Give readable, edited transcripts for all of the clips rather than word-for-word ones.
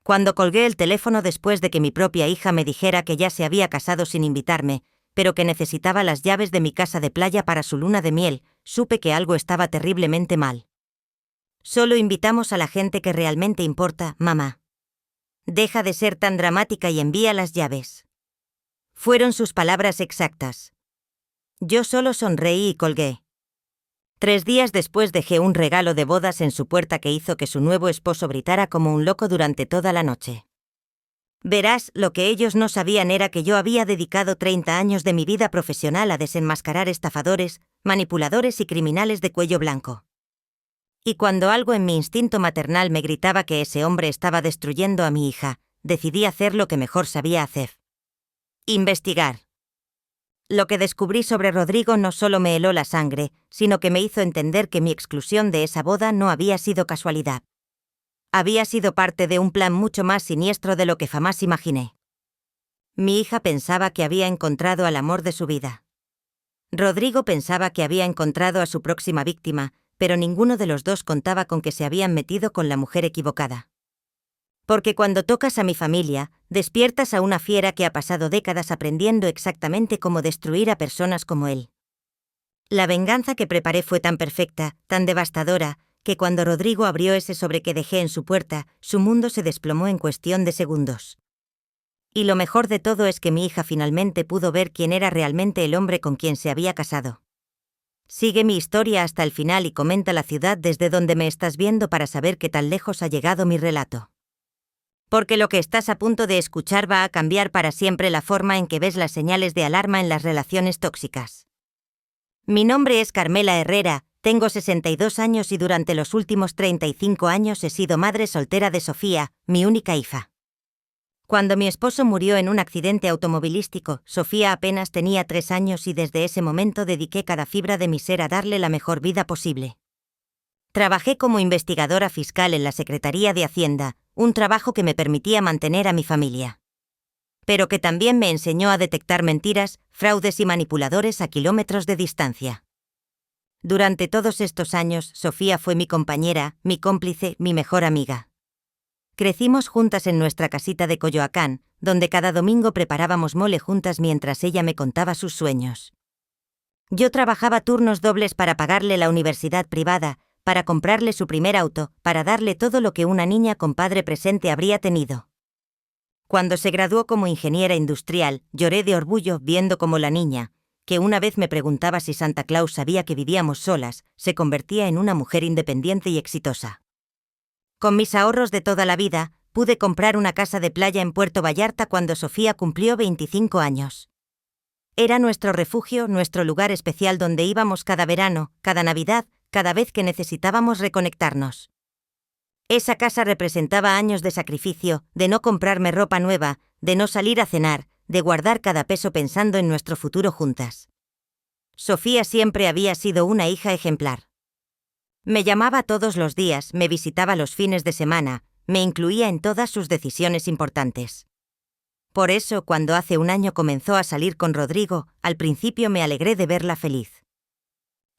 Cuando colgué el teléfono después de que mi propia hija me dijera que ya se había casado sin invitarme, pero que necesitaba las llaves de mi casa de playa para su luna de miel, supe que algo estaba terriblemente mal. Solo invitamos a la gente que realmente importa, mamá. Deja de ser tan dramática y envía las llaves. Fueron sus palabras exactas. Yo solo sonreí y colgué. 3 días después dejé un regalo de bodas en su puerta que hizo que su nuevo esposo gritara como un loco durante toda la noche. Verás, lo que ellos no sabían era que yo había dedicado 30 años de mi vida profesional a desenmascarar estafadores, manipuladores y criminales de cuello blanco. Y cuando algo en mi instinto maternal me gritaba que ese hombre estaba destruyendo a mi hija, decidí hacer lo que mejor sabía hacer. Investigar. Lo que descubrí sobre Rodrigo no solo me heló la sangre, sino que me hizo entender que mi exclusión de esa boda no había sido casualidad. Había sido parte de un plan mucho más siniestro de lo que jamás imaginé. Mi hija pensaba que había encontrado al amor de su vida. Rodrigo pensaba que había encontrado a su próxima víctima, pero ninguno de los dos contaba con que se habían metido con la mujer equivocada. Porque cuando tocas a mi familia, despiertas a una fiera que ha pasado décadas aprendiendo exactamente cómo destruir a personas como él. La venganza que preparé fue tan perfecta, tan devastadora, que cuando Rodrigo abrió ese sobre que dejé en su puerta, su mundo se desplomó en cuestión de segundos. Y lo mejor de todo es que mi hija finalmente pudo ver quién era realmente el hombre con quien se había casado. Sigue mi historia hasta el final y comenta la ciudad desde donde me estás viendo para saber qué tan lejos ha llegado mi relato. Porque lo que estás a punto de escuchar va a cambiar para siempre la forma en que ves las señales de alarma en las relaciones tóxicas. Mi nombre es Carmela Herrera, tengo 62 años y durante los últimos 35 años he sido madre soltera de Sofía, mi única hija. Cuando mi esposo murió en un accidente automovilístico, Sofía apenas tenía 3 años y desde ese momento dediqué cada fibra de mi ser a darle la mejor vida posible. Trabajé como investigadora fiscal en la Secretaría de Hacienda, un trabajo que me permitía mantener a mi familia. Pero que también me enseñó a detectar mentiras, fraudes y manipuladores a kilómetros de distancia. Durante todos estos años, Sofía fue mi compañera, mi cómplice, mi mejor amiga. Crecimos juntas en nuestra casita de Coyoacán, donde cada domingo preparábamos mole juntas mientras ella me contaba sus sueños. Yo trabajaba turnos dobles para pagarle la universidad privada, para comprarle su primer auto, para darle todo lo que una niña con padre presente habría tenido. Cuando se graduó como ingeniera industrial, lloré de orgullo viendo cómo la niña, que una vez me preguntaba si Santa Claus sabía que vivíamos solas, se convertía en una mujer independiente y exitosa. Con mis ahorros de toda la vida, pude comprar una casa de playa en Puerto Vallarta cuando Sofía cumplió 25 años. Era nuestro refugio, nuestro lugar especial donde íbamos cada verano, cada Navidad, cada vez que necesitábamos reconectarnos. Esa casa representaba años de sacrificio, de no comprarme ropa nueva, de no salir a cenar, de guardar cada peso pensando en nuestro futuro juntas. Sofía siempre había sido una hija ejemplar. Me llamaba todos los días, me visitaba los fines de semana, me incluía en todas sus decisiones importantes. Por eso, cuando hace un año comenzó a salir con Rodrigo, al principio me alegré de verla feliz.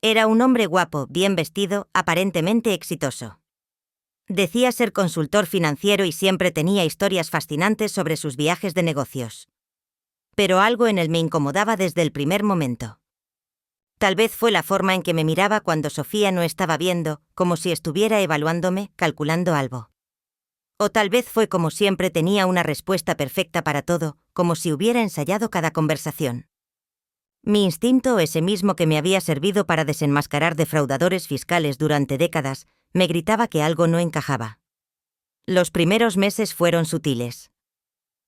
Era un hombre guapo, bien vestido, aparentemente exitoso. Decía ser consultor financiero y siempre tenía historias fascinantes sobre sus viajes de negocios. Pero algo en él me incomodaba desde el primer momento. Tal vez fue la forma en que me miraba cuando Sofía no estaba viendo, como si estuviera evaluándome, calculando algo. O tal vez fue como siempre tenía una respuesta perfecta para todo, como si hubiera ensayado cada conversación. Mi instinto, ese mismo que me había servido para desenmascarar defraudadores fiscales durante décadas, me gritaba que algo no encajaba. Los primeros meses fueron sutiles.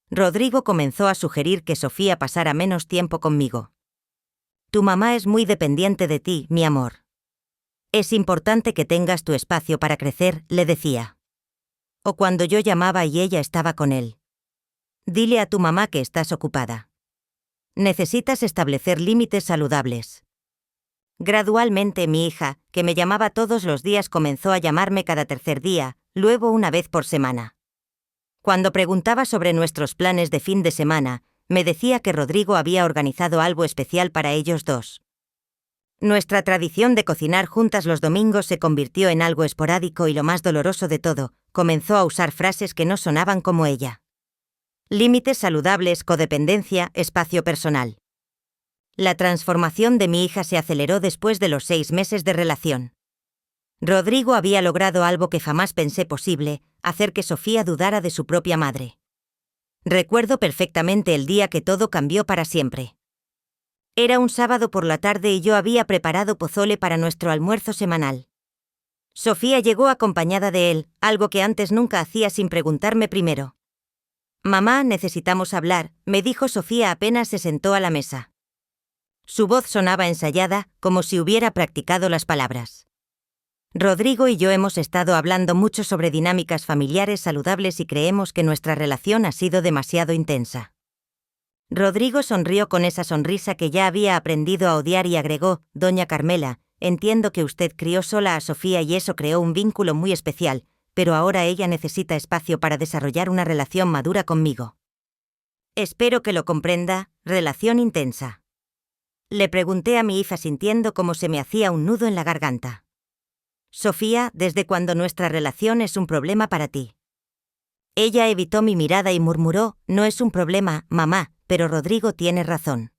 Rodrigo comenzó a sugerir que Sofía pasara menos tiempo conmigo. Tu mamá es muy dependiente de ti, mi amor. Es importante que tengas tu espacio para crecer, le decía. O cuando yo llamaba y ella estaba con él. Dile a tu mamá que estás ocupada. Necesitas establecer límites saludables. Gradualmente mi hija, que me llamaba todos los días, comenzó a llamarme cada tercer día, luego una vez por semana. Cuando preguntaba sobre nuestros planes de fin de semana, me decía que Rodrigo había organizado algo especial para ellos dos. Nuestra tradición de cocinar juntas los domingos se convirtió en algo esporádico y lo más doloroso de todo, comenzó a usar frases que no sonaban como ella. Límites saludables, codependencia, espacio personal. La transformación de mi hija se aceleró después de los 6 meses de relación. Rodrigo había logrado algo que jamás pensé posible, hacer que Sofía dudara de su propia madre. Recuerdo perfectamente el día que todo cambió para siempre. Era un sábado por la tarde y yo había preparado pozole para nuestro almuerzo semanal. Sofía llegó acompañada de él, algo que antes nunca hacía sin preguntarme primero. «Mamá, necesitamos hablar», me dijo Sofía apenas se sentó a la mesa. Su voz sonaba ensayada, como si hubiera practicado las palabras. Rodrigo y yo hemos estado hablando mucho sobre dinámicas familiares saludables y creemos que nuestra relación ha sido demasiado intensa. Rodrigo sonrió con esa sonrisa que ya había aprendido a odiar y agregó: «Doña Carmela, entiendo que usted crió sola a Sofía y eso creó un vínculo muy especial, pero ahora ella necesita espacio para desarrollar una relación madura conmigo. Espero que lo comprenda, relación intensa». Le pregunté a mi hija sintiendo como se me hacía un nudo en la garganta. «Sofía, ¿desde cuándo nuestra relación es un problema para ti?». Ella evitó mi mirada y murmuró: «No es un problema, mamá, pero Rodrigo tiene razón.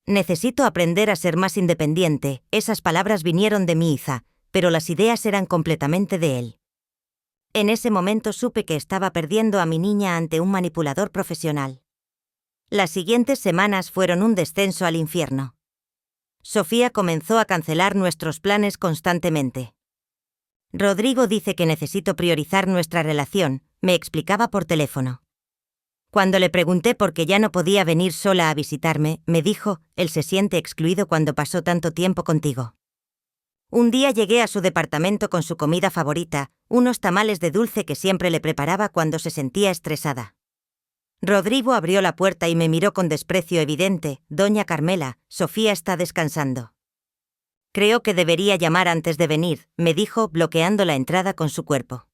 Necesito aprender a ser más independiente». Esas palabras vinieron de mi hija, pero las ideas eran completamente de él. En ese momento supe que estaba perdiendo a mi niña ante un manipulador profesional. Las siguientes semanas fueron un descenso al infierno. Sofía comenzó a cancelar nuestros planes constantemente. «Rodrigo dice que necesito priorizar nuestra relación», me explicaba por teléfono. Cuando le pregunté por qué ya no podía venir sola a visitarme, me dijo: «Él se siente excluido cuando pasó tanto tiempo contigo». Un día llegué a su departamento con su comida favorita, unos tamales de dulce que siempre le preparaba cuando se sentía estresada. Rodrigo abrió la puerta y me miró con desprecio evidente: «Doña Carmela, Sofía está descansando». «Creo que debería llamar antes de venir», me dijo, bloqueando la entrada con su cuerpo.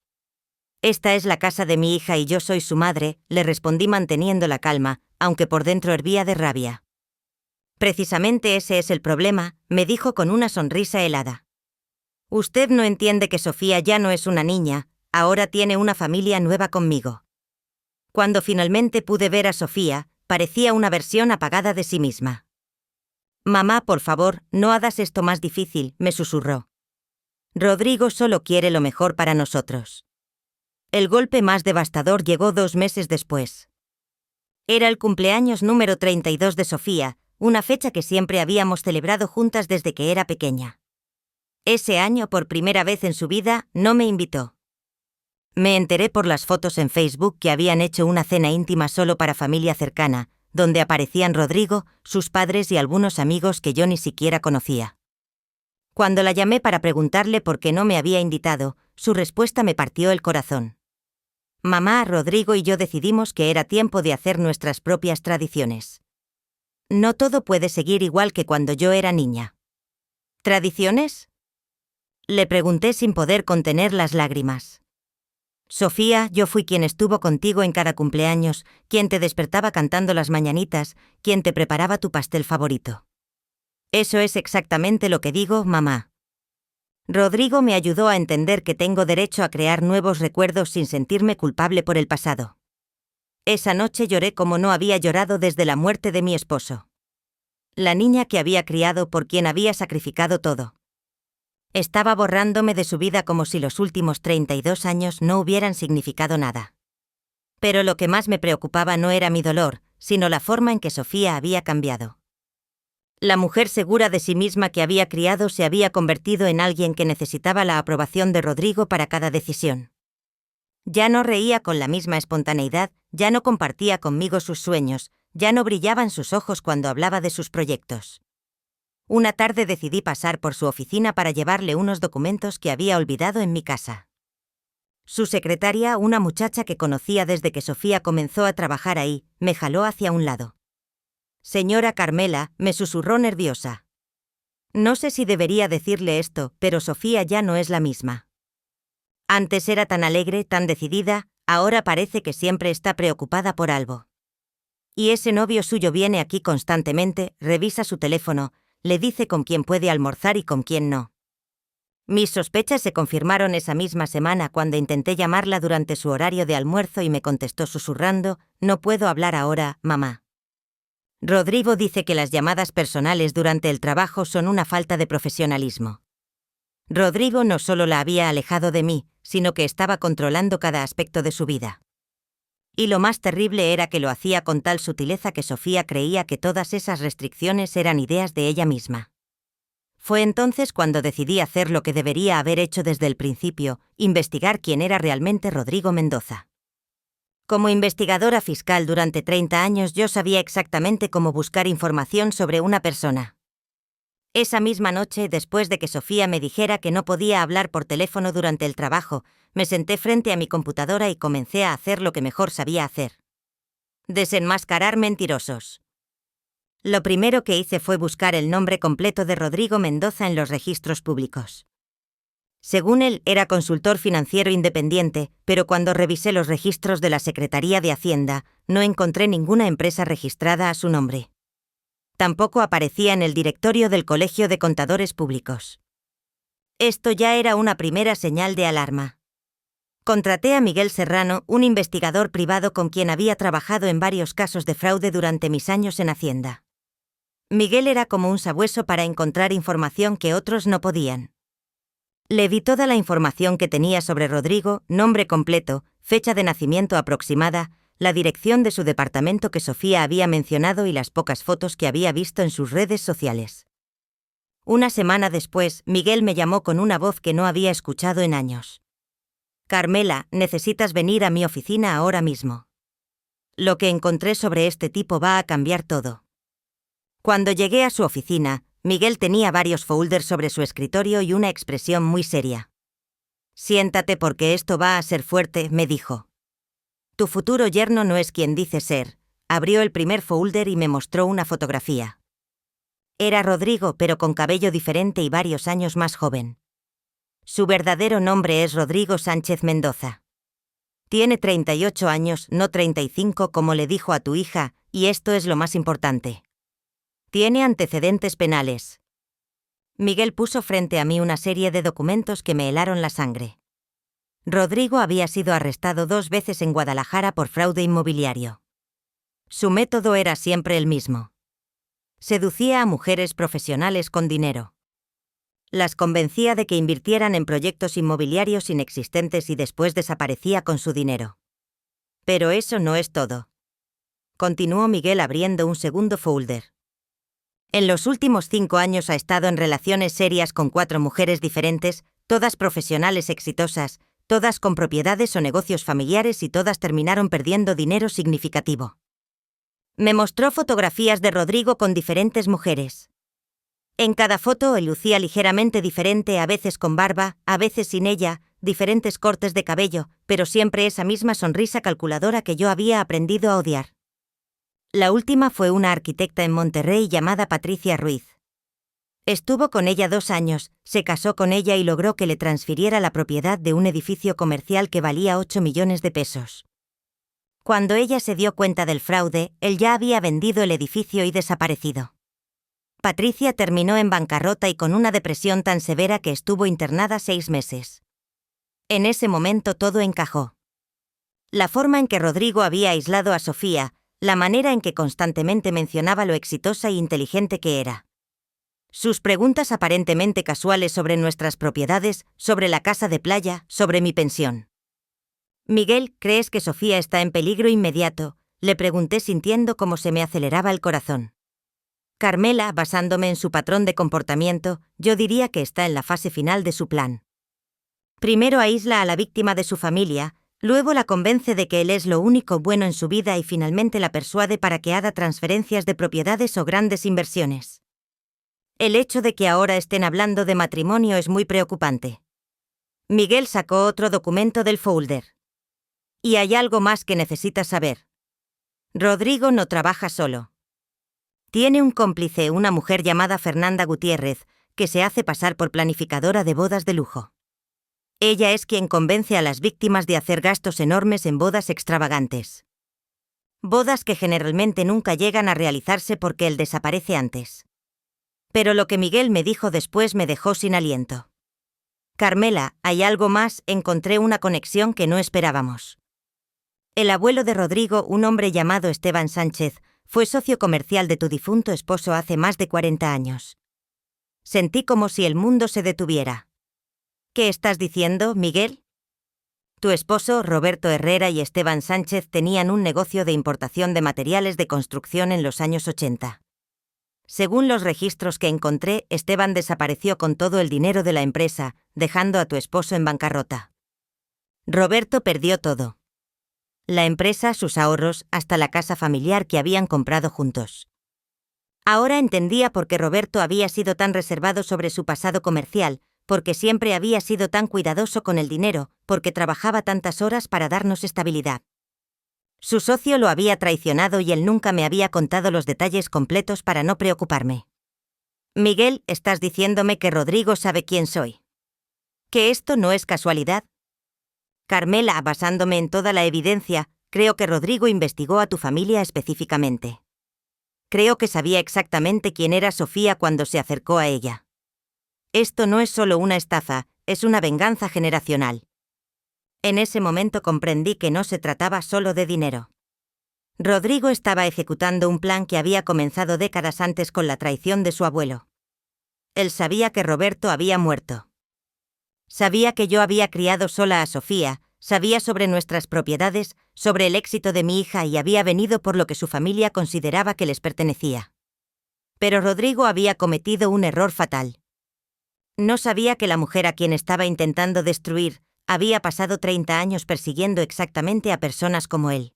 «Esta es la casa de mi hija y yo soy su madre», le respondí manteniendo la calma, aunque por dentro hervía de rabia. «Precisamente ese es el problema», me dijo con una sonrisa helada. «Usted no entiende que Sofía ya no es una niña, ahora tiene una familia nueva conmigo». Cuando finalmente pude ver a Sofía, parecía una versión apagada de sí misma. «Mamá, por favor, no hagas esto más difícil», me susurró. «Rodrigo solo quiere lo mejor para nosotros». El golpe más devastador llegó 2 meses después. Era el cumpleaños número 32 de Sofía, una fecha que siempre habíamos celebrado juntas desde que era pequeña. Ese año, por primera vez en su vida, no me invitó. Me enteré por las fotos en Facebook que habían hecho una cena íntima solo para familia cercana, donde aparecían Rodrigo, sus padres y algunos amigos que yo ni siquiera conocía. Cuando la llamé para preguntarle por qué no me había invitado, su respuesta me partió el corazón. «Mamá, Rodrigo y yo decidimos que era tiempo de hacer nuestras propias tradiciones. No todo puede seguir igual que cuando yo era niña». «¿Tradiciones?», le pregunté sin poder contener las lágrimas. «Sofía, yo fui quien estuvo contigo en cada cumpleaños, quien te despertaba cantando las mañanitas, quien te preparaba tu pastel favorito». «Eso es exactamente lo que digo, mamá». Rodrigo me ayudó a entender que tengo derecho a crear nuevos recuerdos sin sentirme culpable por el pasado. Esa noche lloré como no había llorado desde la muerte de mi esposo. La niña que había criado, por quien había sacrificado todo. Estaba borrándome de su vida como si los últimos 32 años no hubieran significado nada. Pero lo que más me preocupaba no era mi dolor, sino la forma en que Sofía había cambiado. La mujer segura de sí misma que había criado se había convertido en alguien que necesitaba la aprobación de Rodrigo para cada decisión. Ya no reía con la misma espontaneidad, ya no compartía conmigo sus sueños, ya no brillaban sus ojos cuando hablaba de sus proyectos. Una tarde decidí pasar por su oficina para llevarle unos documentos que había olvidado en mi casa. Su secretaria, una muchacha que conocía desde que Sofía comenzó a trabajar ahí, me jaló hacia un lado. «Señora Carmela», me susurró nerviosa. No sé si debería decirle esto, pero Sofía ya no es la misma. Antes era tan alegre, tan decidida, ahora parece que siempre está preocupada por algo. Y ese novio suyo viene aquí constantemente, revisa su teléfono, le dice con quién puede almorzar y con quién no. Mis sospechas se confirmaron esa misma semana cuando intenté llamarla durante su horario de almuerzo y me contestó susurrando: «No puedo hablar ahora, mamá». Rodrigo dice que las llamadas personales durante el trabajo son una falta de profesionalismo. Rodrigo no solo la había alejado de mí, sino que estaba controlando cada aspecto de su vida. Y lo más terrible era que lo hacía con tal sutileza que Sofía creía que todas esas restricciones eran ideas de ella misma. Fue entonces cuando decidí hacer lo que debería haber hecho desde el principio: investigar quién era realmente Rodrigo Mendoza. Como investigadora fiscal durante 30 años yo sabía exactamente cómo buscar información sobre una persona. Esa misma noche, después de que Sofía me dijera que no podía hablar por teléfono durante el trabajo, me senté frente a mi computadora y comencé a hacer lo que mejor sabía hacer: desenmascarar mentirosos. Lo primero que hice fue buscar el nombre completo de Rodrigo Mendoza en los registros públicos. Según él, era consultor financiero independiente, pero cuando revisé los registros de la Secretaría de Hacienda, no encontré ninguna empresa registrada a su nombre. Tampoco aparecía en el directorio del Colegio de Contadores Públicos. Esto ya era una primera señal de alarma. Contraté a Miguel Serrano, un investigador privado con quien había trabajado en varios casos de fraude durante mis años en Hacienda. Miguel era como un sabueso para encontrar información que otros no podían. Le di toda la información que tenía sobre Rodrigo: nombre completo, fecha de nacimiento aproximada, la dirección de su departamento que Sofía había mencionado y las pocas fotos que había visto en sus redes sociales. Una semana después, Miguel me llamó con una voz que no había escuchado en años. «Carmela, necesitas venir a mi oficina ahora mismo. Lo que encontré sobre este tipo va a cambiar todo». Cuando llegué a su oficina, Miguel tenía varios folders sobre su escritorio y una expresión muy seria. «Siéntate porque esto va a ser fuerte», me dijo. «Tu futuro yerno no es quien dice ser». Abrió el primer folder y me mostró una fotografía. Era Rodrigo, pero con cabello diferente y varios años más joven. Su verdadero nombre es Rodrigo Sánchez Mendoza. Tiene 38 años, no 35 como le dijo a tu hija, y esto es lo más importante. Tiene antecedentes penales. Miguel puso frente a mí una serie de documentos que me helaron la sangre. Rodrigo había sido arrestado 2 veces en Guadalajara por fraude inmobiliario. Su método era siempre el mismo. Seducía a mujeres profesionales con dinero. Las convencía de que invirtieran en proyectos inmobiliarios inexistentes y después desaparecía con su dinero. Pero eso no es todo. Continuó Miguel abriendo un segundo folder. En los últimos 5 años ha estado en relaciones serias con 4 mujeres diferentes, todas profesionales exitosas, todas con propiedades o negocios familiares y todas terminaron perdiendo dinero significativo. Me mostró fotografías de Rodrigo con diferentes mujeres. En cada foto él lucía ligeramente diferente, a veces con barba, a veces sin ella, diferentes cortes de cabello, pero siempre esa misma sonrisa calculadora que yo había aprendido a odiar. La última fue una arquitecta en Monterrey llamada Patricia Ruiz. Estuvo con ella 2 años, se casó con ella y logró que le transfiriera la propiedad de un edificio comercial que valía 8 millones de pesos. Cuando ella se dio cuenta del fraude, él ya había vendido el edificio y desaparecido. Patricia terminó en bancarrota y con una depresión tan severa que estuvo internada 6 meses. En ese momento todo encajó. La forma en que Rodrigo había aislado a Sofía, la manera en que constantemente mencionaba lo exitosa e inteligente que era. Sus preguntas aparentemente casuales sobre nuestras propiedades, sobre la casa de playa, sobre mi pensión. «Miguel, ¿crees que Sofía está en peligro inmediato?», le pregunté sintiendo cómo se me aceleraba el corazón. Carmela, basándome en su patrón de comportamiento, yo diría que está en la fase final de su plan. Primero aísla a la víctima de su familia, luego la convence de que él es lo único bueno en su vida y finalmente la persuade para que haga transferencias de propiedades o grandes inversiones. El hecho de que ahora estén hablando de matrimonio es muy preocupante. Miguel sacó otro documento del folder. Y hay algo más que necesitas saber. Rodrigo no trabaja solo. Tiene un cómplice, una mujer llamada Fernanda Gutiérrez, que se hace pasar por planificadora de bodas de lujo. Ella es quien convence a las víctimas de hacer gastos enormes en bodas extravagantes. Bodas que generalmente nunca llegan a realizarse porque él desaparece antes. Pero lo que Miguel me dijo después me dejó sin aliento. Carmela, hay algo más, encontré una conexión que no esperábamos. El abuelo de Rodrigo, un hombre llamado Esteban Sánchez, fue socio comercial de tu difunto esposo hace más de 40 años. Sentí como si el mundo se detuviera. ¿Qué estás diciendo, Miguel? Tu esposo, Roberto Herrera, y Esteban Sánchez tenían un negocio de importación de materiales de construcción en los años 80. Según los registros que encontré, Esteban desapareció con todo el dinero de la empresa, dejando a tu esposo en bancarrota. Roberto perdió todo. La empresa, sus ahorros, hasta la casa familiar que habían comprado juntos. Ahora entendía por qué Roberto había sido tan reservado sobre su pasado comercial, porque siempre había sido tan cuidadoso con el dinero, porque trabajaba tantas horas para darnos estabilidad. Su socio lo había traicionado y él nunca me había contado los detalles completos para no preocuparme. Miguel, ¿estás diciéndome que Rodrigo sabe quién soy? ¿Que esto no es casualidad? Carmela, basándome en toda la evidencia, creo que Rodrigo investigó a tu familia específicamente. Creo que sabía exactamente quién era Sofía cuando se acercó a ella. Esto no es solo una estafa, es una venganza generacional. En ese momento comprendí que no se trataba solo de dinero. Rodrigo estaba ejecutando un plan que había comenzado décadas antes con la traición de su abuelo. Él sabía que Roberto había muerto. Sabía que yo había criado sola a Sofía, sabía sobre nuestras propiedades, sobre el éxito de mi hija y había venido por lo que su familia consideraba que les pertenecía. Pero Rodrigo había cometido un error fatal. No sabía que la mujer a quien estaba intentando destruir había pasado 30 años persiguiendo exactamente a personas como él.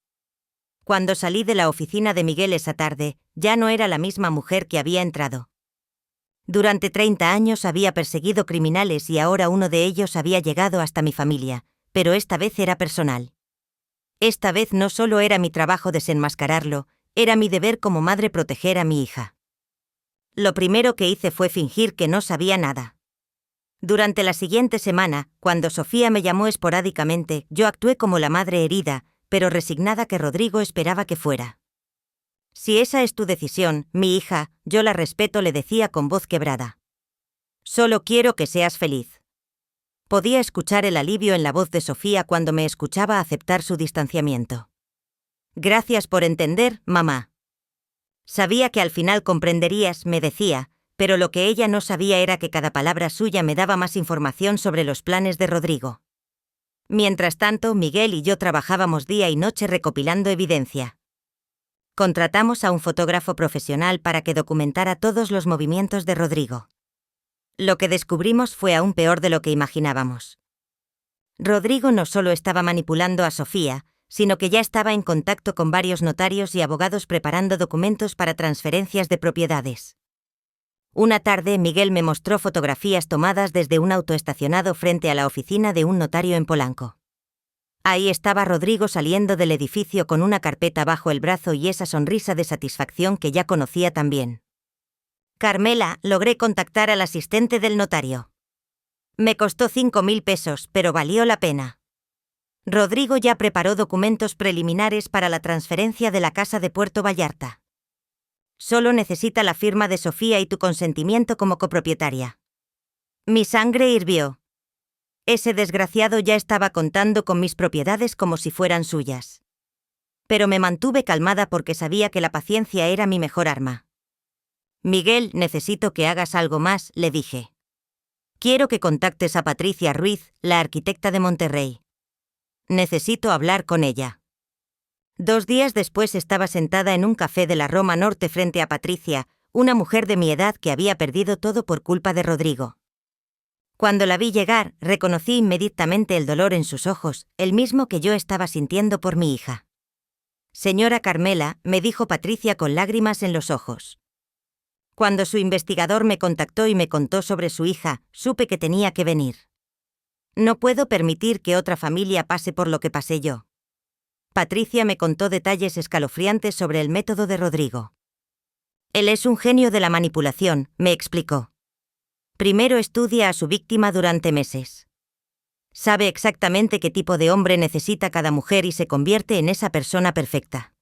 Cuando salí de la oficina de Miguel esa tarde, ya no era la misma mujer que había entrado. Durante 30 años había perseguido criminales y ahora uno de ellos había llegado hasta mi familia, pero esta vez era personal. Esta vez no solo era mi trabajo desenmascararlo, era mi deber como madre proteger a mi hija. Lo primero que hice fue fingir que no sabía nada. Durante la siguiente semana, cuando Sofía me llamó esporádicamente, yo actué como la madre herida, pero resignada que Rodrigo esperaba que fuera. Si esa es tu decisión, mi hija, yo la respeto, le decía con voz quebrada. Solo quiero que seas feliz. Podía escuchar el alivio en la voz de Sofía cuando me escuchaba aceptar su distanciamiento. Gracias por entender, mamá. Sabía que al final comprenderías, me decía, pero lo que ella no sabía era que cada palabra suya me daba más información sobre los planes de Rodrigo. Mientras tanto, Miguel y yo trabajábamos día y noche recopilando evidencia. Contratamos a un fotógrafo profesional para que documentara todos los movimientos de Rodrigo. Lo que descubrimos fue aún peor de lo que imaginábamos. Rodrigo no solo estaba manipulando a Sofía, sino que ya estaba en contacto con varios notarios y abogados preparando documentos para transferencias de propiedades. Una tarde, Miguel me mostró fotografías tomadas desde un auto estacionado frente a la oficina de un notario en Polanco. Ahí estaba Rodrigo saliendo del edificio con una carpeta bajo el brazo y esa sonrisa de satisfacción que ya conocía tan bien. Carmela, logré contactar al asistente del notario. Me costó 5.000 pesos, pero valió la pena. Rodrigo ya preparó documentos preliminares para la transferencia de la casa de Puerto Vallarta. Solo necesita la firma de Sofía y tu consentimiento como copropietaria. Mi sangre hirvió. Ese desgraciado ya estaba contando con mis propiedades como si fueran suyas. Pero me mantuve calmada porque sabía que la paciencia era mi mejor arma. Miguel, necesito que hagas algo más, le dije. Quiero que contactes a Patricia Ruiz, la arquitecta de Monterrey. Necesito hablar con ella. 2 días después estaba sentada en un café de la Roma Norte frente a Patricia, una mujer de mi edad que había perdido todo por culpa de Rodrigo. Cuando la vi llegar, reconocí inmediatamente el dolor en sus ojos, el mismo que yo estaba sintiendo por mi hija. Señora Carmela, me dijo Patricia con lágrimas en los ojos. Cuando su investigador me contactó y me contó sobre su hija, supe que tenía que venir. No puedo permitir que otra familia pase por lo que pasé yo. Patricia me contó detalles escalofriantes sobre el método de Rodrigo. Él es un genio de la manipulación, me explicó. Primero estudia a su víctima durante meses. Sabe exactamente qué tipo de hombre necesita cada mujer y se convierte en esa persona perfecta.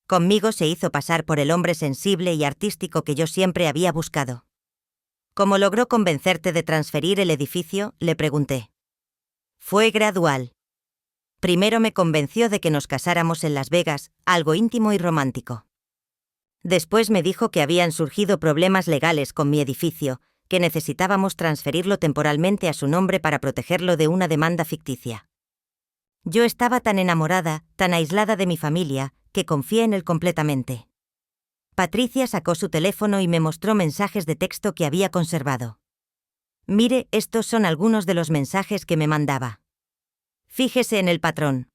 Conmigo se hizo pasar por el hombre sensible y artístico que yo siempre había buscado. ¿Cómo logró convencerte de transferir el edificio?, le pregunté. Fue gradual. Primero me convenció de que nos casáramos en Las Vegas, algo íntimo y romántico. Después me dijo que habían surgido problemas legales con mi edificio, que necesitábamos transferirlo temporalmente a su nombre para protegerlo de una demanda ficticia. Yo estaba tan enamorada, tan aislada de mi familia, que confié en él completamente. Patricia sacó su teléfono y me mostró mensajes de texto que había conservado. Mire, estos son algunos de los mensajes que me mandaba. Fíjese en el patrón.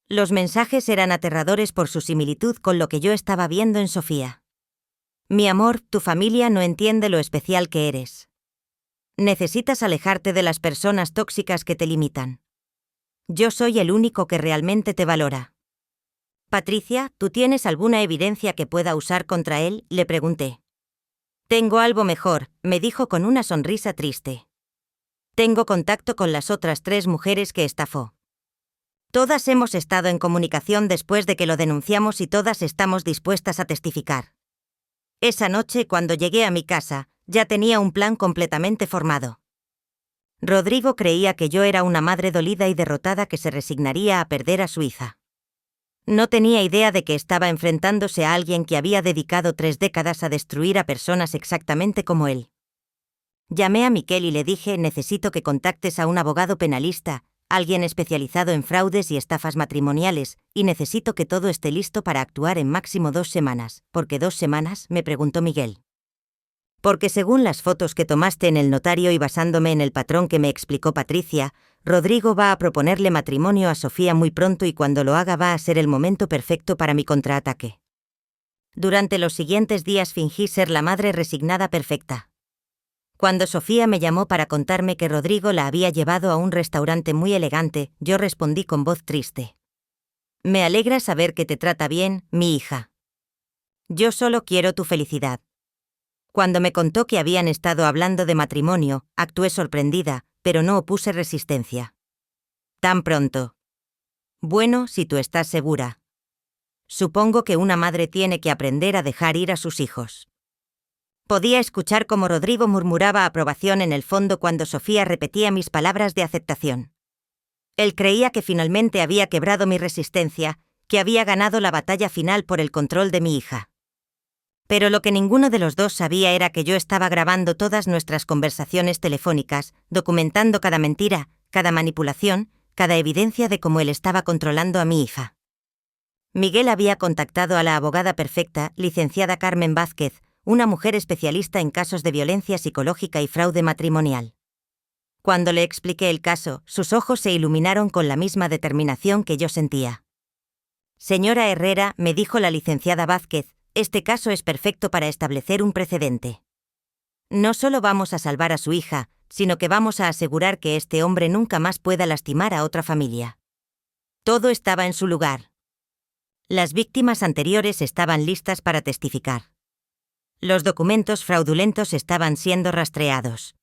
Los mensajes eran aterradores por su similitud con lo que yo estaba viendo en Sofía. Mi amor, tu familia no entiende lo especial que eres. Necesitas alejarte de las personas tóxicas que te limitan. Yo soy el único que realmente te valora. Patricia, ¿tú tienes alguna evidencia que pueda usar contra él?, le pregunté. Tengo algo mejor, me dijo con una sonrisa triste. Tengo contacto con las otras 3 mujeres que estafó. Todas hemos estado en comunicación después de que lo denunciamos y todas estamos dispuestas a testificar. Esa noche, cuando llegué a mi casa, ya tenía un plan completamente formado. Rodrigo creía que yo era una madre dolida y derrotada que se resignaría a perder a su hija. No tenía idea de que estaba enfrentándose a alguien que había dedicado 3 décadas a destruir a personas exactamente como él. Llamé a Miquel y le dije: necesito que contactes a un abogado penalista, alguien especializado en fraudes y estafas matrimoniales, y necesito que todo esté listo para actuar en máximo 2 semanas. ¿Por qué 2 semanas?, me preguntó Miguel. Porque según las fotos que tomaste en el notario y basándome en el patrón que me explicó Patricia, Rodrigo va a proponerle matrimonio a Sofía muy pronto y cuando lo haga va a ser el momento perfecto para mi contraataque. Durante los siguientes días fingí ser la madre resignada perfecta. Cuando Sofía me llamó para contarme que Rodrigo la había llevado a un restaurante muy elegante, yo respondí con voz triste. Me alegra saber que te trata bien, mi hija. Yo solo quiero tu felicidad. Cuando me contó que habían estado hablando de matrimonio, actué sorprendida, pero no opuse resistencia. ¿Tan pronto? Bueno, si tú estás segura. Supongo que una madre tiene que aprender a dejar ir a sus hijos. Podía escuchar cómo Rodrigo murmuraba aprobación en el fondo cuando Sofía repetía mis palabras de aceptación. Él creía que finalmente había quebrado mi resistencia, que había ganado la batalla final por el control de mi hija. Pero lo que ninguno de los dos sabía era que yo estaba grabando todas nuestras conversaciones telefónicas, documentando cada mentira, cada manipulación, cada evidencia de cómo él estaba controlando a mi hija. Miguel había contactado a la abogada perfecta, licenciada Carmen Vázquez, una mujer especialista en casos de violencia psicológica y fraude matrimonial. Cuando le expliqué el caso, sus ojos se iluminaron con la misma determinación que yo sentía. Señora Herrera, me dijo la licenciada Vázquez, este caso es perfecto para establecer un precedente. No solo vamos a salvar a su hija, sino que vamos a asegurar que este hombre nunca más pueda lastimar a otra familia. Todo estaba en su lugar. Las víctimas anteriores estaban listas para testificar. Los documentos fraudulentos estaban siendo rastreados.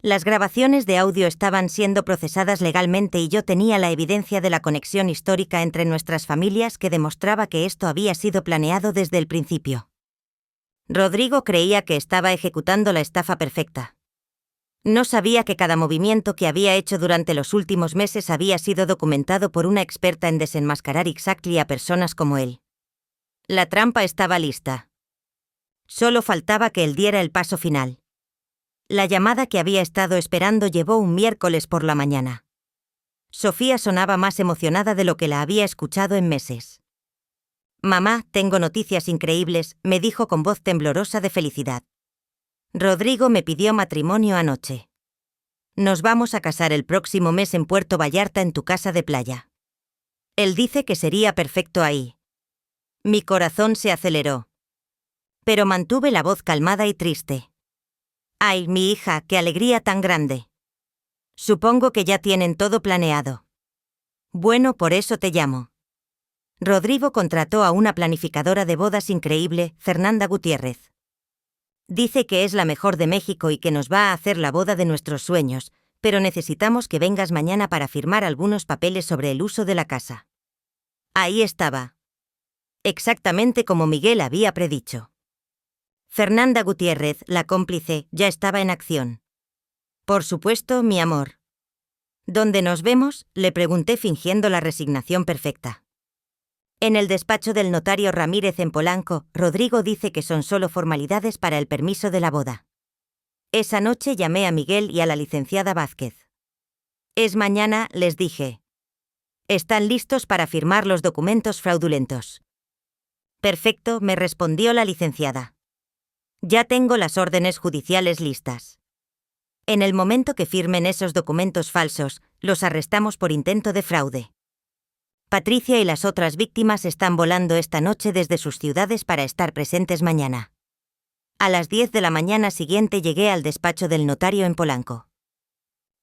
Las grabaciones de audio estaban siendo procesadas legalmente y yo tenía la evidencia de la conexión histórica entre nuestras familias que demostraba que esto había sido planeado desde el principio. Rodrigo creía que estaba ejecutando la estafa perfecta. No sabía que cada movimiento que había hecho durante los últimos meses había sido documentado por una experta en desenmascarar exactly a personas como él. La trampa estaba lista. Solo faltaba que él diera el paso final. La llamada que había estado esperando llegó un miércoles por la mañana. Sofía sonaba más emocionada de lo que la había escuchado en meses. Mamá, tengo noticias increíbles, me dijo con voz temblorosa de felicidad. Rodrigo me pidió matrimonio anoche. Nos vamos a casar el próximo mes en Puerto Vallarta en tu casa de playa. Él dice que sería perfecto ahí. Mi corazón se aceleró. Pero mantuve la voz calmada y triste. ¡Ay, mi hija, qué alegría tan grande! Supongo que ya tienen todo planeado. Bueno, por eso te llamo. Rodrigo contrató a una planificadora de bodas increíble, Fernanda Gutiérrez. Dice que es la mejor de México y que nos va a hacer la boda de nuestros sueños, pero necesitamos que vengas mañana para firmar algunos papeles sobre el uso de la casa. Ahí estaba. Exactamente como Miguel había predicho. Fernanda Gutiérrez, la cómplice, ya estaba en acción. Por supuesto, mi amor. ¿Dónde nos vemos?, le pregunté fingiendo la resignación perfecta. En el despacho del notario Ramírez en Polanco. Rodrigo dice que son solo formalidades para el permiso de la boda. Esa noche llamé a Miguel y a la licenciada Vázquez. Es mañana, les dije. Están listos para firmar los documentos fraudulentos. Perfecto, me respondió la licenciada. Ya tengo las órdenes judiciales listas. En el momento que firmen esos documentos falsos, los arrestamos por intento de fraude. Patricia y las otras víctimas están volando esta noche desde sus ciudades para estar presentes mañana. A las 10 de la mañana siguiente llegué al despacho del notario en Polanco.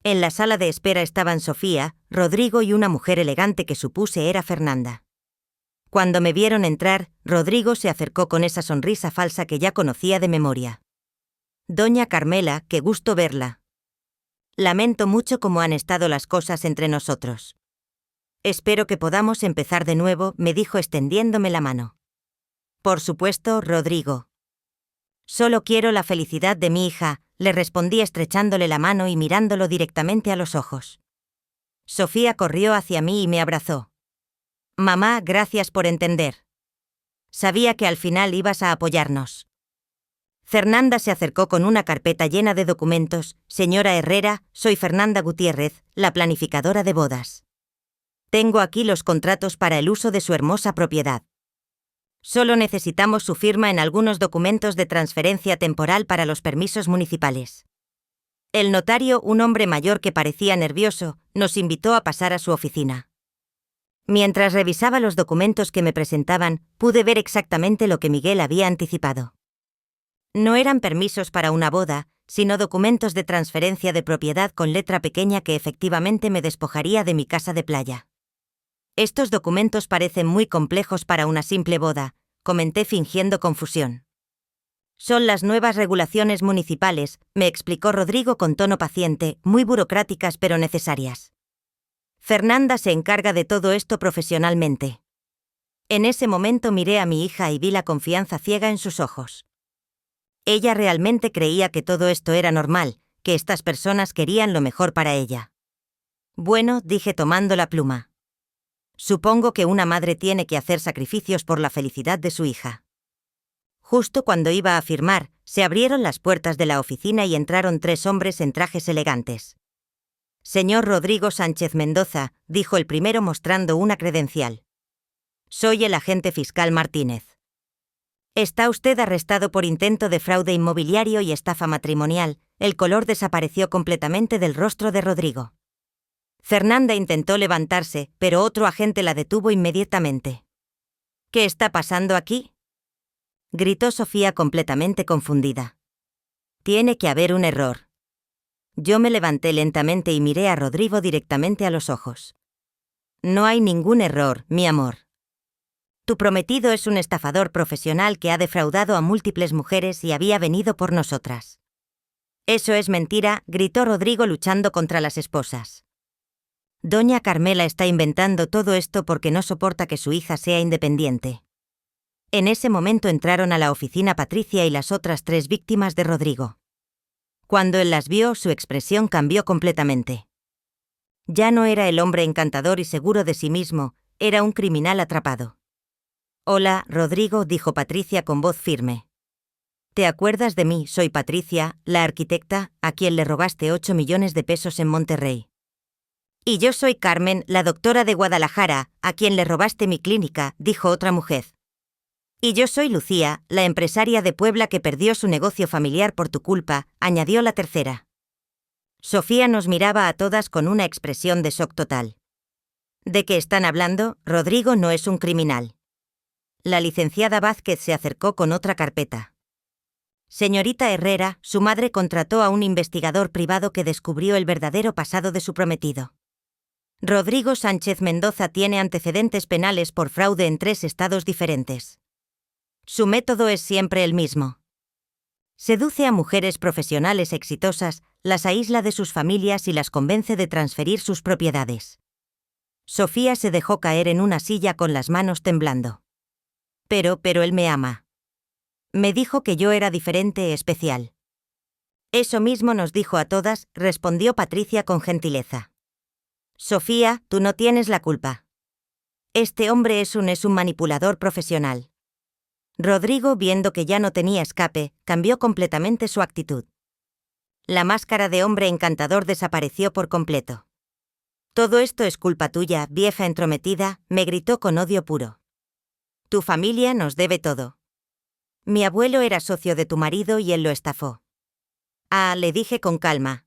En la sala de espera estaban Sofía, Rodrigo y una mujer elegante que supuse era Fernanda. Cuando me vieron entrar, Rodrigo se acercó con esa sonrisa falsa que ya conocía de memoria. Doña Carmela, qué gusto verla. Lamento mucho cómo han estado las cosas entre nosotros. Espero que podamos empezar de nuevo, me dijo extendiéndome la mano. Por supuesto, Rodrigo. Solo quiero la felicidad de mi hija, le respondí estrechándole la mano y mirándolo directamente a los ojos. Sofía corrió hacia mí y me abrazó. Mamá, gracias por entender. Sabía que al final ibas a apoyarnos. Fernanda se acercó con una carpeta llena de documentos. Señora Herrera, soy Fernanda Gutiérrez, la planificadora de bodas. Tengo aquí los contratos para el uso de su hermosa propiedad. Solo necesitamos su firma en algunos documentos de transferencia temporal para los permisos municipales. El notario, un hombre mayor que parecía nervioso, nos invitó a pasar a su oficina. Mientras revisaba los documentos que me presentaban, pude ver exactamente lo que Miguel había anticipado. No eran permisos para una boda, sino documentos de transferencia de propiedad con letra pequeña que efectivamente me despojaría de mi casa de playa. Estos documentos parecen muy complejos para una simple boda, comenté fingiendo confusión. Son las nuevas regulaciones municipales, me explicó Rodrigo con tono paciente, muy burocráticas pero necesarias. Fernanda se encarga de todo esto profesionalmente. En ese momento miré a mi hija y vi la confianza ciega en sus ojos. Ella realmente creía que todo esto era normal, que estas personas querían lo mejor para ella. Bueno, dije tomando la pluma. Supongo que una madre tiene que hacer sacrificios por la felicidad de su hija. Justo cuando iba a firmar, se abrieron las puertas de la oficina y entraron 3 hombres en trajes elegantes. Señor Rodrigo Sánchez Mendoza, dijo el primero mostrando una credencial. Soy el agente fiscal Martínez. Está usted arrestado por intento de fraude inmobiliario y estafa matrimonial. El color desapareció completamente del rostro de Rodrigo. Fernanda intentó levantarse, pero otro agente la detuvo inmediatamente. ¿Qué está pasando aquí?, gritó Sofía completamente confundida. Tiene que haber un error. Yo me levanté lentamente y miré a Rodrigo directamente a los ojos. No hay ningún error, mi amor. Tu prometido es un estafador profesional que ha defraudado a múltiples mujeres y había venido por nosotras. Eso es mentira, gritó Rodrigo luchando contra las esposas. Doña Carmela está inventando todo esto porque no soporta que su hija sea independiente. En ese momento entraron a la oficina Patricia y las otras 3 víctimas de Rodrigo. Cuando él las vio, su expresión cambió completamente. Ya no era el hombre encantador y seguro de sí mismo, era un criminal atrapado. Hola, Rodrigo, dijo Patricia con voz firme. ¿Te acuerdas de mí? Soy Patricia, la arquitecta, a quien le robaste 8 millones de pesos en Monterrey. Y yo soy Carmen, la doctora de Guadalajara, a quien le robaste mi clínica, dijo otra mujer. Y yo soy Lucía, la empresaria de Puebla que perdió su negocio familiar por tu culpa, añadió la tercera. Sofía nos miraba a todas con una expresión de shock total. ¿De qué están hablando? Rodrigo no es un criminal. La licenciada Vázquez se acercó con otra carpeta. Señorita Herrera, su madre contrató a un investigador privado que descubrió el verdadero pasado de su prometido. Rodrigo Sánchez Mendoza tiene antecedentes penales por fraude en 3 estados diferentes. Su método es siempre el mismo. Seduce a mujeres profesionales exitosas, las aísla de sus familias y las convence de transferir sus propiedades. Sofía se dejó caer en una silla con las manos temblando. Pero él me ama. Me dijo que yo era diferente e especial. Eso mismo nos dijo a todas, respondió Patricia con gentileza. Sofía, tú no tienes la culpa. Este hombre es un manipulador profesional. Rodrigo, viendo que ya no tenía escape, cambió completamente su actitud. La máscara de hombre encantador desapareció por completo. Todo esto es culpa tuya, vieja entrometida, me gritó con odio puro. Tu familia nos debe todo. Mi abuelo era socio de tu marido y él lo estafó. Ah, le dije con calma.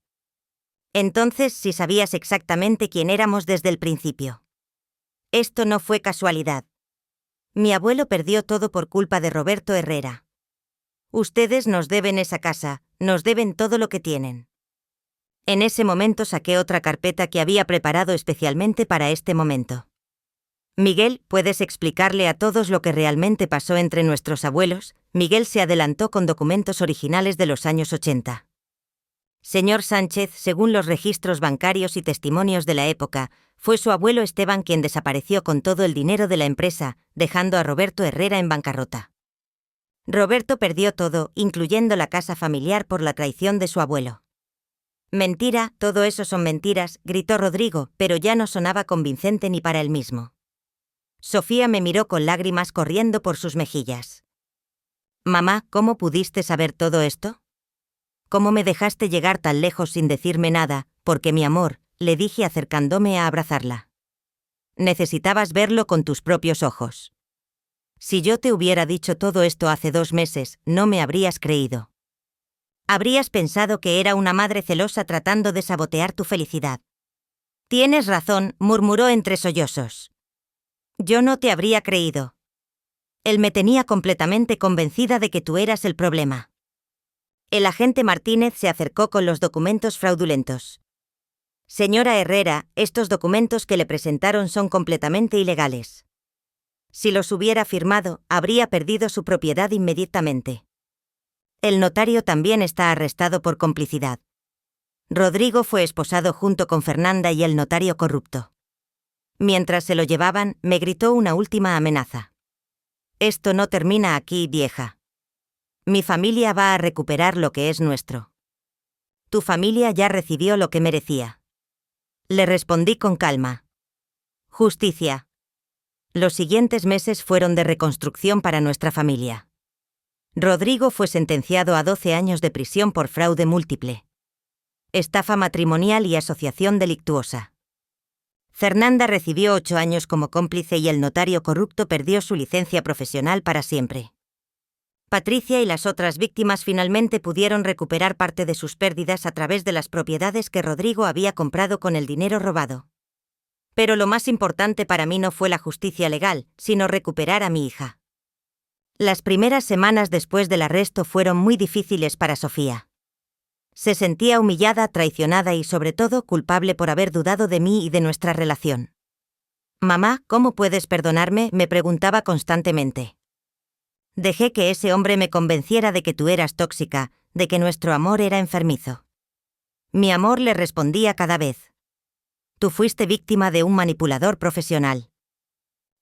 Entonces sí sabías exactamente quién éramos desde el principio. Esto no fue casualidad. Mi abuelo perdió todo por culpa de Roberto Herrera. Ustedes nos deben esa casa, nos deben todo lo que tienen. En ese momento saqué otra carpeta que había preparado especialmente para este momento. Miguel, ¿puedes explicarle a todos lo que realmente pasó entre nuestros abuelos? Miguel se adelantó con documentos originales de los años 80. Señor Sánchez, según los registros bancarios y testimonios de la época, fue su abuelo Esteban quien desapareció con todo el dinero de la empresa, dejando a Roberto Herrera en bancarrota. Roberto perdió todo, incluyendo la casa familiar por la traición de su abuelo. Mentira, todo eso son mentiras, gritó Rodrigo, pero ya no sonaba convincente ni para él mismo. Sofía me miró con lágrimas corriendo por sus mejillas. Mamá, ¿cómo pudiste saber todo esto? ¿Cómo me dejaste llegar tan lejos sin decirme nada? Porque mi amor, le dije acercándome a abrazarla. Necesitabas verlo con tus propios ojos. Si yo te hubiera dicho todo esto hace 2 meses, no me habrías creído. Habrías pensado que era una madre celosa tratando de sabotear tu felicidad. Tienes razón, murmuró entre sollozos. Yo no te habría creído. Él me tenía completamente convencida de que tú eras el problema. El agente Martínez se acercó con los documentos fraudulentos. Señora Herrera, estos documentos que le presentaron son completamente ilegales. Si los hubiera firmado, habría perdido su propiedad inmediatamente. El notario también está arrestado por complicidad. Rodrigo fue esposado junto con Fernanda y el notario corrupto. Mientras se lo llevaban, me gritó una última amenaza. Esto no termina aquí, vieja. Mi familia va a recuperar lo que es nuestro. Tu familia ya recibió lo que merecía. Le respondí con calma. Justicia. Los siguientes meses fueron de reconstrucción para nuestra familia. Rodrigo fue sentenciado a 12 años de prisión por fraude múltiple, estafa matrimonial y asociación delictuosa. Fernanda recibió 8 años como cómplice y el notario corrupto perdió su licencia profesional para siempre. Patricia y las otras víctimas finalmente pudieron recuperar parte de sus pérdidas a través de las propiedades que Rodrigo había comprado con el dinero robado. Pero lo más importante para mí no fue la justicia legal, sino recuperar a mi hija. Las primeras semanas después del arresto fueron muy difíciles para Sofía. Se sentía humillada, traicionada y sobre todo culpable por haber dudado de mí y de nuestra relación. Mamá, ¿cómo puedes perdonarme?, me preguntaba constantemente. Dejé que ese hombre me convenciera de que tú eras tóxica, de que nuestro amor era enfermizo. Mi amor, le respondía cada vez. Tú fuiste víctima de un manipulador profesional.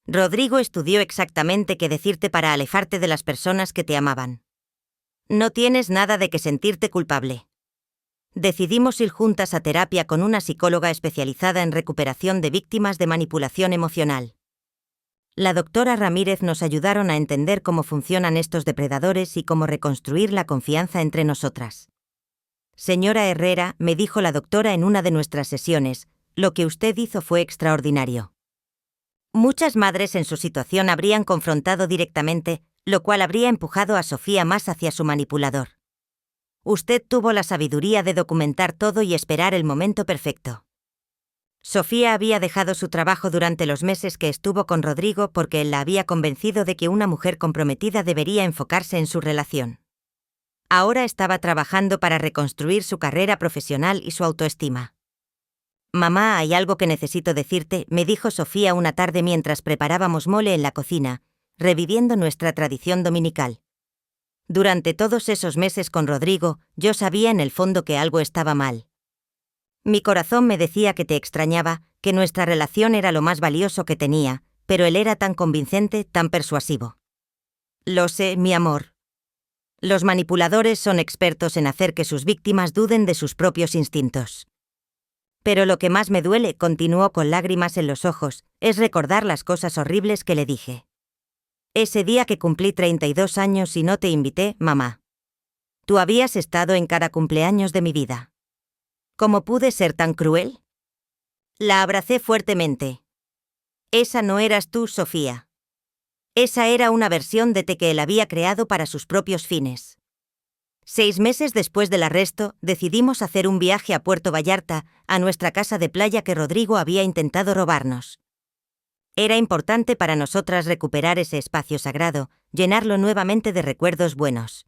Rodrigo estudió exactamente qué decirte para alejarte de las personas que te amaban. No tienes nada de qué sentirte culpable. Decidimos ir juntas a terapia con una psicóloga especializada en recuperación de víctimas de manipulación emocional. La doctora Ramírez nos ayudaron a entender cómo funcionan estos depredadores y cómo reconstruir la confianza entre nosotras. Señora Herrera, me dijo la doctora en una de nuestras sesiones, lo que usted hizo fue extraordinario. Muchas madres en su situación habrían confrontado directamente, lo cual habría empujado a Sofía más hacia su manipulador. Usted tuvo la sabiduría de documentar todo y esperar el momento perfecto. Sofía había dejado su trabajo durante los meses que estuvo con Rodrigo porque él la había convencido de que una mujer comprometida debería enfocarse en su relación. Ahora estaba trabajando para reconstruir su carrera profesional y su autoestima. Mamá, hay algo que necesito decirte, me dijo Sofía una tarde mientras preparábamos mole en la cocina, reviviendo nuestra tradición dominical. Durante todos esos meses con Rodrigo, yo sabía en el fondo que algo estaba mal. Mi corazón me decía que te extrañaba, que nuestra relación era lo más valioso que tenía, pero él era tan convincente, tan persuasivo. Lo sé, mi amor. Los manipuladores son expertos en hacer que sus víctimas duden de sus propios instintos. Pero lo que más me duele, continuó con lágrimas en los ojos, es recordar las cosas horribles que le dije. Ese día que cumplí 32 años y no te invité, mamá. Tú habías estado en cada cumpleaños de mi vida. ¿Cómo pude ser tan cruel? La abracé fuertemente. Esa no eras tú, Sofía. Esa era una versión de ti que él había creado para sus propios fines. 6 meses después del arresto, decidimos hacer un viaje a Puerto Vallarta, a nuestra casa de playa que Rodrigo había intentado robarnos. Era importante para nosotras recuperar ese espacio sagrado, llenarlo nuevamente de recuerdos buenos.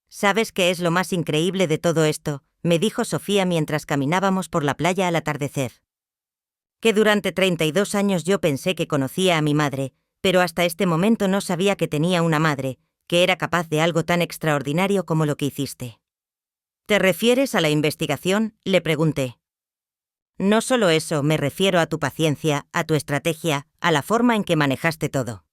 ¿Sabes qué es lo más increíble de todo esto?, me dijo Sofía mientras caminábamos por la playa al atardecer. Que durante 32 años yo pensé que conocía a mi madre, pero hasta este momento no sabía que tenía una madre, que era capaz de algo tan extraordinario como lo que hiciste. ¿Te refieres a la investigación?, le pregunté. No solo eso, me refiero a tu paciencia, a tu estrategia, a la forma en que manejaste todo.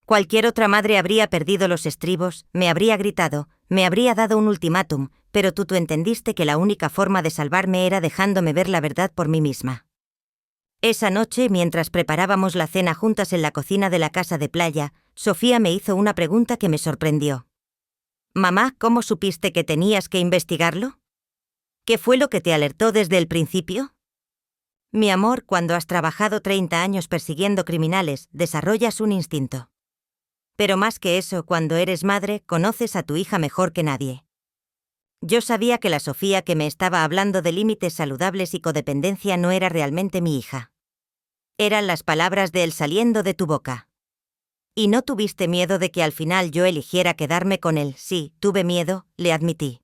Cualquier otra madre habría perdido los estribos, me habría gritado, me habría dado un ultimátum, pero tú entendiste que la única forma de salvarme era dejándome ver la verdad por mí misma. Esa noche, mientras preparábamos la cena juntas en la cocina de la casa de playa, Sofía me hizo una pregunta que me sorprendió. Mamá, ¿cómo supiste que tenías que investigarlo? ¿Qué fue lo que te alertó desde el principio? Mi amor, cuando has trabajado 30 años persiguiendo criminales, desarrollas un instinto. Pero más que eso, cuando eres madre, conoces a tu hija mejor que nadie. Yo sabía que la Sofía que me estaba hablando de límites saludables y codependencia no era realmente mi hija. Eran las palabras de él saliendo de tu boca. ¿Y no tuviste miedo de que al final yo eligiera quedarme con él? Sí, tuve miedo, le admití.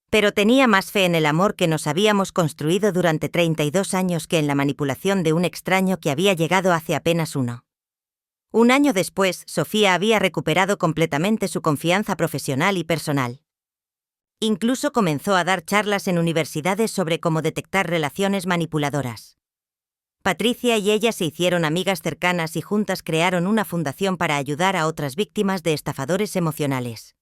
Pero tenía más fe en el amor que nos habíamos construido durante 32 años que en la manipulación de un extraño que había llegado hace apenas uno. Un año después, Sofía había recuperado completamente su confianza profesional y personal. Incluso comenzó a dar charlas en universidades sobre cómo detectar relaciones manipuladoras. Patricia y ella se hicieron amigas cercanas y juntas crearon una fundación para ayudar a otras víctimas de estafadores emocionales.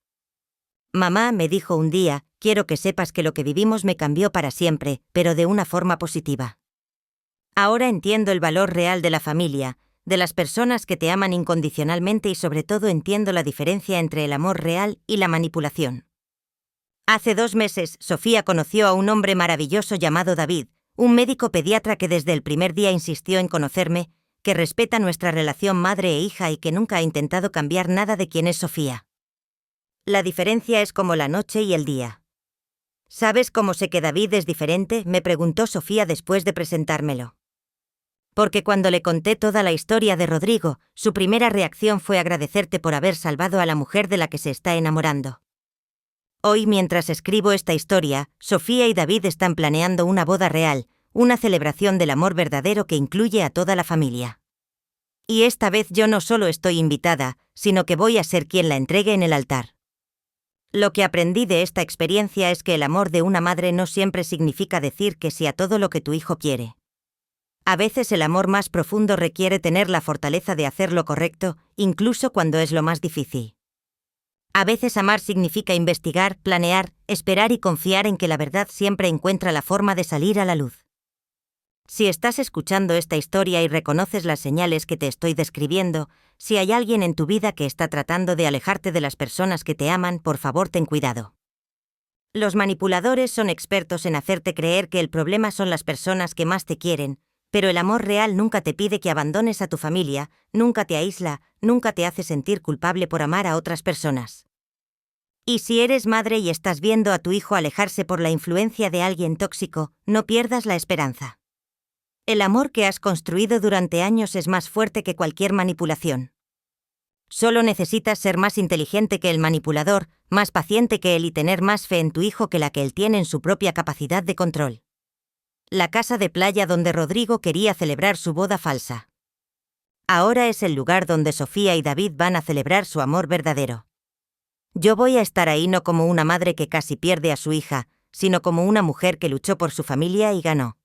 Mamá, me dijo un día, quiero que sepas que lo que vivimos me cambió para siempre, pero de una forma positiva. Ahora entiendo el valor real de la familia, de las personas que te aman incondicionalmente y sobre todo entiendo la diferencia entre el amor real y la manipulación. Hace 2 meses, Sofía conoció a un hombre maravilloso llamado David, un médico pediatra que desde el primer día insistió en conocerme, que respeta nuestra relación madre e hija y que nunca ha intentado cambiar nada de quién es Sofía. La diferencia es como la noche y el día. ¿Sabes cómo sé que David es diferente?, me preguntó Sofía después de presentármelo. Porque cuando le conté toda la historia de Rodrigo, su primera reacción fue agradecerte por haber salvado a la mujer de la que se está enamorando. Hoy, mientras escribo esta historia, Sofía y David están planeando una boda real, una celebración del amor verdadero que incluye a toda la familia. Y esta vez yo no solo estoy invitada, sino que voy a ser quien la entregue en el altar. Lo que aprendí de esta experiencia es que el amor de una madre no siempre significa decir que sí a todo lo que tu hijo quiere. A veces el amor más profundo requiere tener la fortaleza de hacer lo correcto, incluso cuando es lo más difícil. A veces amar significa investigar, planear, esperar y confiar en que la verdad siempre encuentra la forma de salir a la luz. Si estás escuchando esta historia y reconoces las señales que te estoy describiendo, si hay alguien en tu vida que está tratando de alejarte de las personas que te aman, por favor ten cuidado. Los manipuladores son expertos en hacerte creer que el problema son las personas que más te quieren, pero el amor real nunca te pide que abandones a tu familia, nunca te aísla, nunca te hace sentir culpable por amar a otras personas. Y si eres madre y estás viendo a tu hijo alejarse por la influencia de alguien tóxico, no pierdas la esperanza. El amor que has construido durante años es más fuerte que cualquier manipulación. Solo necesitas ser más inteligente que el manipulador, más paciente que él y tener más fe en tu hijo que la que él tiene en su propia capacidad de control. La casa de playa donde Rodrigo quería celebrar su boda falsa. Ahora es el lugar donde Sofía y David van a celebrar su amor verdadero. Yo voy a estar ahí no como una madre que casi pierde a su hija, sino como una mujer que luchó por su familia y ganó.